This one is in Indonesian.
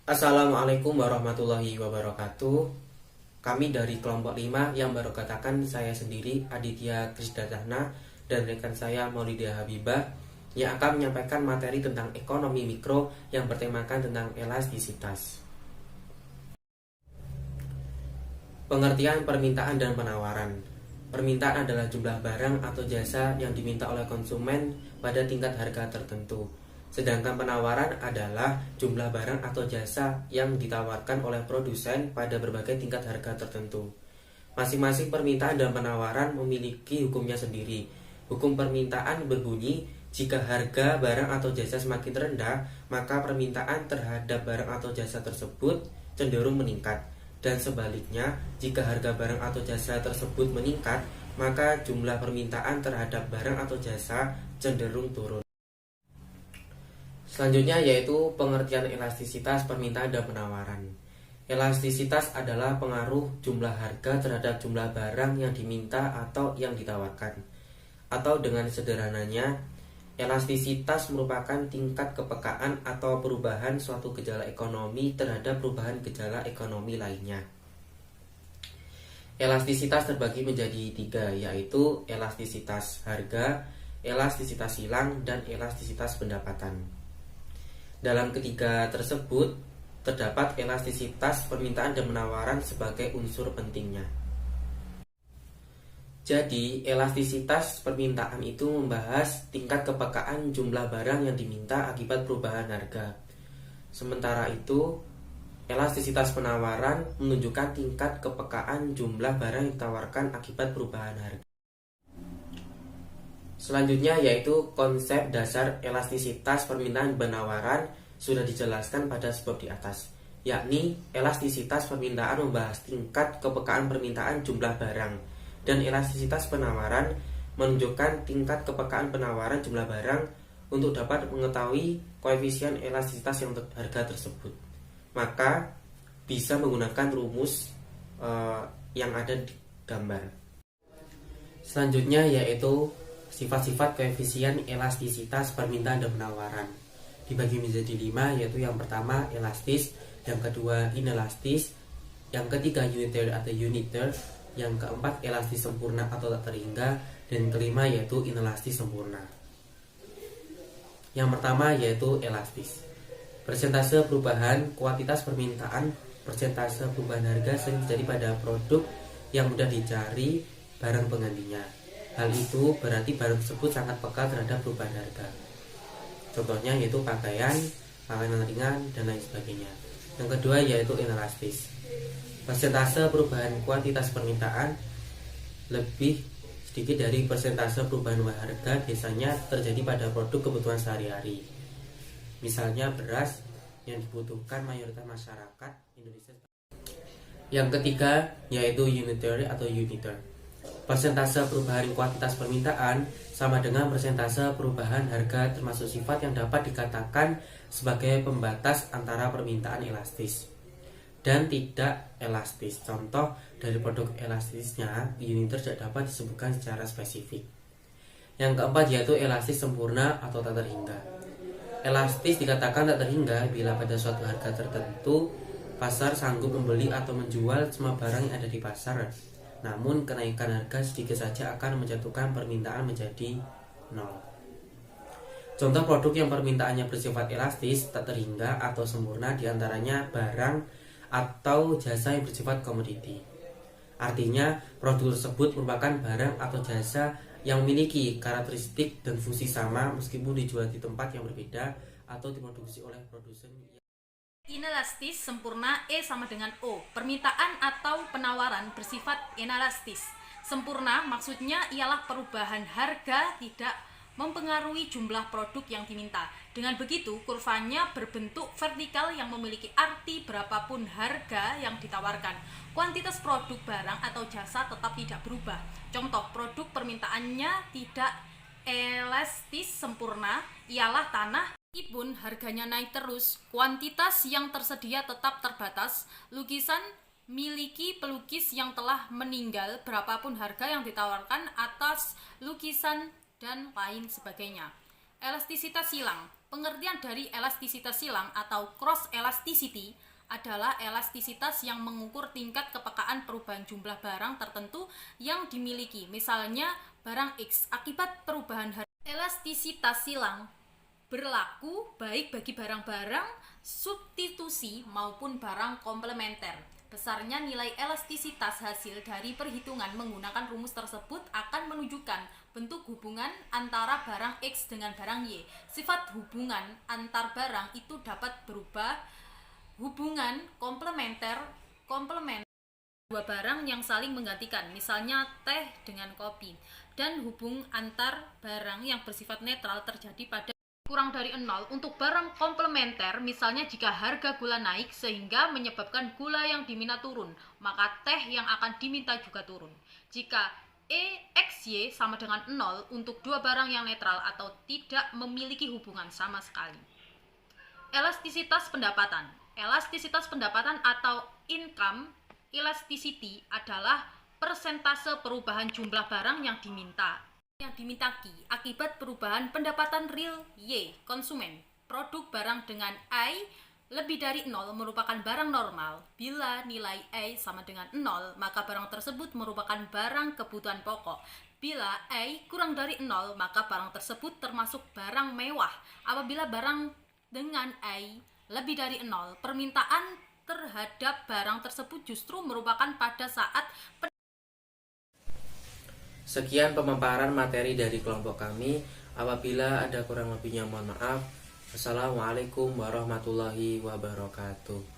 Assalamualaikum warahmatullahi wabarakatuh. Kami dari kelompok 5 yang baru katakan saya sendiri Aditya Krisdatana dan rekan saya Maulidia Habibah yang akan menyampaikan materi tentang ekonomi mikro yang bertemakan tentang elastisitas. Pengertian permintaan dan penawaran. Permintaan adalah jumlah barang atau jasa yang diminta oleh konsumen pada tingkat harga tertentu. Sedangkan penawaran adalah jumlah barang atau jasa yang ditawarkan oleh produsen pada berbagai tingkat harga tertentu. Masing-masing permintaan dan penawaran memiliki hukumnya sendiri. Hukum permintaan berbunyi, jika harga barang atau jasa semakin rendah, maka permintaan terhadap barang atau jasa tersebut cenderung meningkat. Dan sebaliknya, jika harga barang atau jasa tersebut meningkat, maka jumlah permintaan terhadap barang atau jasa cenderung turun. Selanjutnya yaitu pengertian elastisitas permintaan dan penawaran. Elastisitas adalah pengaruh jumlah harga terhadap jumlah barang yang diminta atau yang ditawarkan. Atau dengan sederhananya, elastisitas merupakan tingkat kepekaan atau perubahan suatu gejala ekonomi terhadap perubahan gejala ekonomi lainnya. Elastisitas terbagi menjadi 3, yaitu elastisitas harga, elastisitas silang, dan elastisitas pendapatan. Dalam ketiga tersebut, terdapat elastisitas permintaan dan penawaran sebagai unsur pentingnya. Jadi, elastisitas permintaan itu membahas tingkat kepekaan jumlah barang yang diminta akibat perubahan harga. Sementara itu, elastisitas penawaran menunjukkan tingkat kepekaan jumlah barang yang ditawarkan akibat perubahan harga. Selanjutnya yaitu konsep dasar elastisitas permintaan dan penawaran sudah dijelaskan pada sebab di atas, yakni elastisitas permintaan membahas tingkat kepekaan permintaan jumlah barang, dan elastisitas penawaran menunjukkan tingkat kepekaan penawaran jumlah barang untuk dapat mengetahui koefisien elastisitas yang harga tersebut. Maka bisa menggunakan rumus yang ada di gambar. Selanjutnya yaitu sifat-sifat koefisien elastisitas permintaan dan penawaran. Dibagi menjadi 5, yaitu yang pertama elastis, yang kedua inelastis, yang ketiga unitary atau uniter, yang keempat elastis sempurna atau tak terhingga, dan kelima yaitu inelastis sempurna. Yang pertama yaitu elastis. Persentase perubahan kuantitas permintaan, persentase perubahan harga sering terjadi pada produk yang mudah dicari barang penggantinya. Hal itu berarti barang tersebut sangat peka terhadap perubahan harga. Contohnya yaitu pakaian, makanan ringan, dan lain sebagainya. Yang kedua yaitu inelastis. Persentase perubahan kuantitas permintaan lebih sedikit dari persentase perubahan harga biasanya terjadi pada produk kebutuhan sehari-hari. Misalnya beras yang dibutuhkan mayoritas masyarakat Indonesia. Yang ketiga yaitu unitary atau uniter. Persentase perubahan kuantitas permintaan sama dengan persentase perubahan harga, termasuk sifat yang dapat dikatakan sebagai pembatas antara permintaan elastis dan tidak elastis. Contoh dari produk elastisnya, uniter tidak dapat disebutkan secara spesifik. Yang keempat yaitu elastis sempurna atau tak terhingga. Elastis dikatakan tak terhingga bila pada suatu harga tertentu pasar sanggup membeli atau menjual semua barang yang ada di pasar. Namun kenaikan harga sedikit saja akan menjatuhkan permintaan menjadi 0. Contoh produk yang permintaannya bersifat elastis, tak terhingga atau sempurna diantaranya barang atau jasa yang bersifat komoditi. Artinya produk tersebut merupakan barang atau jasa yang memiliki karakteristik dan fungsi sama meskipun dijual di tempat yang berbeda atau diproduksi oleh produsen. Inelastis sempurna E sama dengan O. Permintaan atau penawaran bersifat inelastis. Sempurna maksudnya ialah perubahan harga tidak mempengaruhi jumlah produk yang diminta. Dengan begitu, kurvanya berbentuk vertikal yang memiliki arti berapapun harga yang ditawarkan. Kuantitas produk barang atau jasa tetap tidak berubah. Contoh produk permintaannya tidak elastis sempurna ialah tanah. Meskipun harganya naik terus, kuantitas yang tersedia tetap terbatas. Lukisan miliki pelukis yang telah meninggal, berapapun harga yang ditawarkan atas lukisan dan lain sebagainya. Elastisitas silang. Pengertian dari elastisitas silang atau cross elasticity adalah elastisitas yang mengukur tingkat kepekaan perubahan jumlah barang tertentu yang dimiliki, misalnya barang X akibat perubahan harga. Elastisitas silang berlaku baik bagi barang-barang substitusi maupun barang komplementer. Besarnya nilai elastisitas hasil dari perhitungan menggunakan rumus tersebut akan menunjukkan bentuk hubungan antara barang X dengan barang Y. Sifat hubungan antar barang itu dapat berubah. Hubungan komplementer dua barang yang saling menggantikan, misalnya teh dengan kopi, dan hubung antar barang yang bersifat netral terjadi pada kurang dari 0 untuk barang komplementer, misalnya jika harga gula naik sehingga menyebabkan gula yang diminta turun, maka teh yang akan diminta juga turun. Jika EXY sama dengan 0 untuk dua barang yang netral atau tidak memiliki hubungan sama sekali. Elastisitas pendapatan. Elastisitas pendapatan atau income elasticity adalah persentase perubahan jumlah barang yang dimintaki akibat perubahan pendapatan real Y konsumen. Produk barang dengan I lebih dari 0 merupakan barang normal. Bila nilai I sama dengan 0, maka barang tersebut merupakan barang kebutuhan pokok. Bila I kurang dari 0, maka barang tersebut termasuk barang mewah. Apabila barang dengan I lebih dari 0, permintaan terhadap barang tersebut justru merupakan pada saat. Sekian pemaparan materi dari kelompok kami. Apabila ada kurang lebihnya mohon maaf. Assalamualaikum warahmatullahi wabarakatuh.